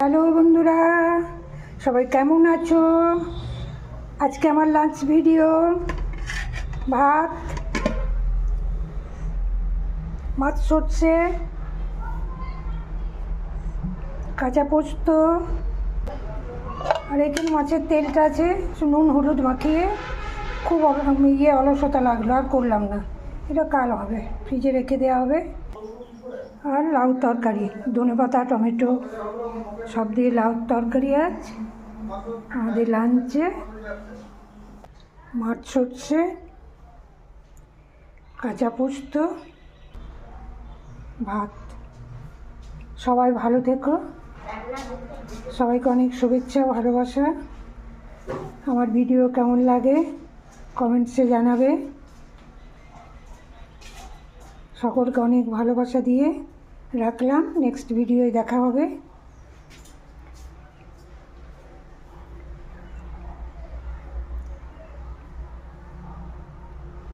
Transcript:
Hello বন্ধুরা, সবাই কেমন আছো? আজকে আমার লাঞ্চ ভিডিও। ভাত, মাছ সর্ষে, কাঁচা পোস্ত, আর এখানে মাছের তেলটা আছে, নুন হলুদ মাখিয়ে। খুব অলসতা লাগলো, আর করলাম না। এটা কাল হবে, ফ্রিজে রেখে দেওয়া হবে। আর লাউ তরকারি, ধনেপাতা টমেটো সব দিয়ে লাউ তরকারি আছে আমাদের লাঞ্চে। মাছ সর্ষে, কাঁচা পোস্ত, ভাত। সবাই ভালো থেকো, সবাইকে অনেক শুভেচ্ছা ভালোবাসা। আমার ভিডিও কেমন লাগে কমেন্টসে জানাবে। সকলকে অনেক ভালোবাসা দিয়ে রাখলাম। নেক্সট ভিডিওয় দেখা হবে।